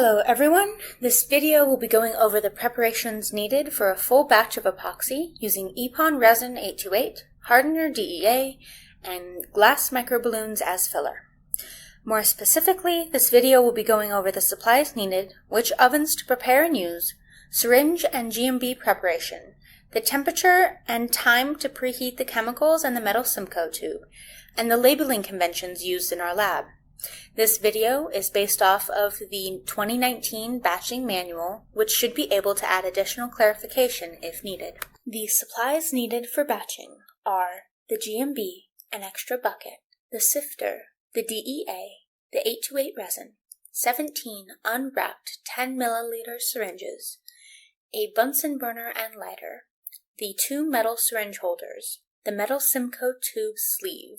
Hello everyone, this video will be going over the preparations needed for a full batch of epoxy using Epon resin 828, hardener DEA, and glass microballoons as filler. More specifically, this video will be going over the supplies needed, which ovens to prepare and use, syringe and GMB preparation, the temperature and time to preheat the chemicals and the metal Simcoe tube, and the labeling conventions used in our lab. This video is based off of the 2019 batching manual, which should be able to add additional clarification if needed. The supplies needed for batching are the GMB, an extra bucket, the sifter, the DEA, the 828 resin, 17 unwrapped 10 milliliter syringes, a Bunsen burner and lighter, the 2 metal syringe holders, the metal Simcoe tube sleeve,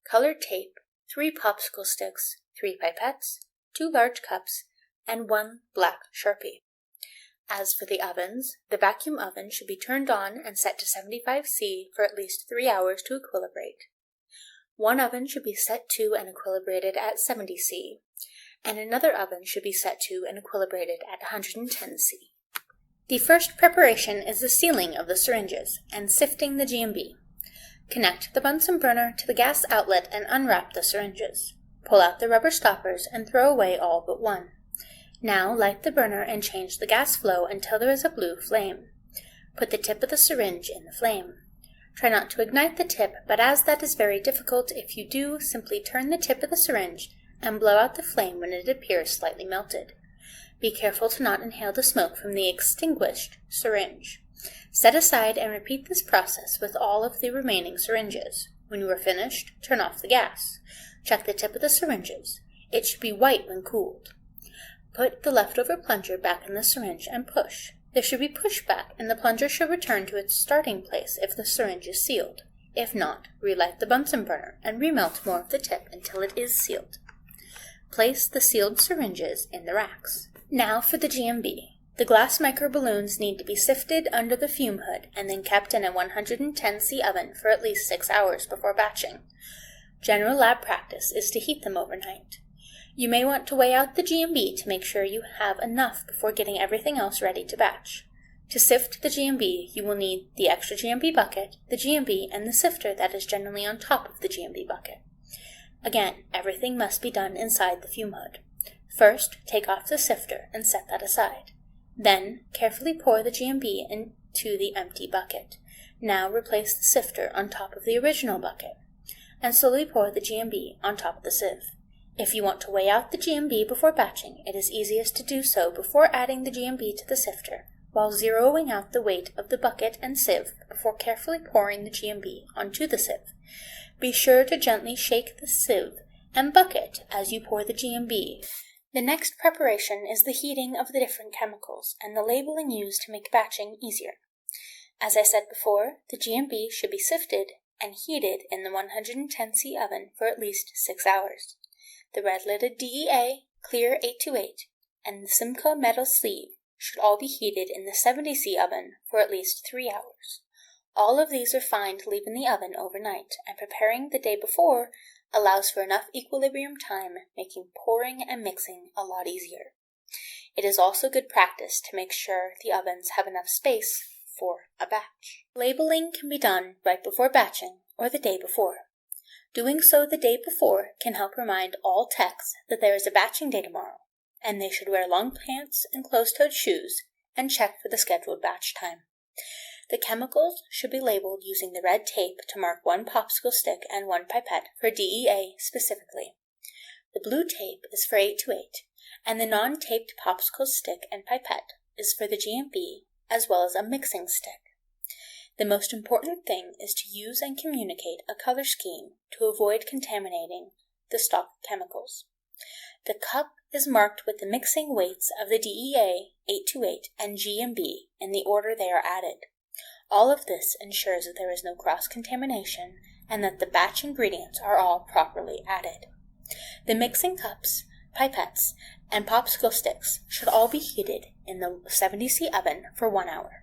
colored tape, 3 popsicle sticks, 3 pipettes, 2 large cups, and 1 black Sharpie. As for the ovens, the vacuum oven should be turned on and set to 75°C for at least 3 hours to equilibrate. One oven should be set to and equilibrated at 70°C, and another oven should be set to and equilibrated at 110°C. The first preparation is the sealing of the syringes and sifting the GMB. Connect the Bunsen burner to the gas outlet and unwrap the syringes. Pull out the rubber stoppers and throw away all but one. Now light the burner and change the gas flow until there is a blue flame. Put the tip of the syringe in the flame. Try not to ignite the tip, but as that is very difficult, if you do, simply turn the tip of the syringe and blow out the flame when it appears slightly melted. Be careful to not inhale the smoke from the extinguished syringe. Set aside and repeat this process with all of the remaining syringes. When you are finished, turn off the gas. Check the tip of the syringes. It should be white when cooled. Put the leftover plunger back in the syringe and push. There should be pushback, and the plunger should return to its starting place if the syringe is sealed. If not, relight the Bunsen burner and remelt more of the tip until it is sealed. Place the sealed syringes in the racks. Now for the GMB. The glass microballoons need to be sifted under the fume hood and then kept in a 110°C oven for at least 6 hours before batching. General lab practice is to heat them overnight. You may want to weigh out the GMB to make sure you have enough before getting everything else ready to batch. To sift the GMB, you will need the extra GMB bucket, the GMB, and the sifter that is generally on top of the GMB bucket. Again, everything must be done inside the fume hood. First, take off the sifter and set that aside. Then, carefully pour the GMB into the empty bucket. Now replace the sifter on top of the original bucket, and slowly pour the GMB on top of the sieve. If you want to weigh out the GMB before batching, it is easiest to do so before adding the GMB to the sifter, while zeroing out the weight of the bucket and sieve before carefully pouring the GMB onto the sieve. Be sure to gently shake the sieve and bucket as you pour the GMB. The next preparation is the heating of the different chemicals and the labeling used to make batching easier. As I said before, the GMB should be sifted and heated in the 110°C oven for at least 6 hours. The red-lidded DEA, clear 828, and the Simcoe metal sleeve should all be heated in the 70°C oven for at least 3 hours. All of these are fine to leave in the oven overnight, and preparing the day before allows for enough equilibrium time, making pouring and mixing a lot easier. It is also good practice to make sure the ovens have enough space for a batch. Labeling can be done right before batching or the day before. Doing so the day before can help remind all techs that there is a batching day tomorrow, and they should wear long pants and closed-toed shoes and check for the scheduled batch time. The chemicals should be labeled using the red tape to mark 1 popsicle stick and 1 pipette for DEA specifically. The blue tape is for 828, and the non-taped popsicle stick and pipette is for the GMB, as well as a mixing stick. The most important thing is to use and communicate a color scheme to avoid contaminating the stock chemicals. The cup is marked with the mixing weights of the DEA, 828, and GMB in the order they are added. All of this ensures that there is no cross-contamination and that the batch ingredients are all properly added. The mixing cups, pipettes, and popsicle sticks should all be heated in the 70°C oven for 1 hour.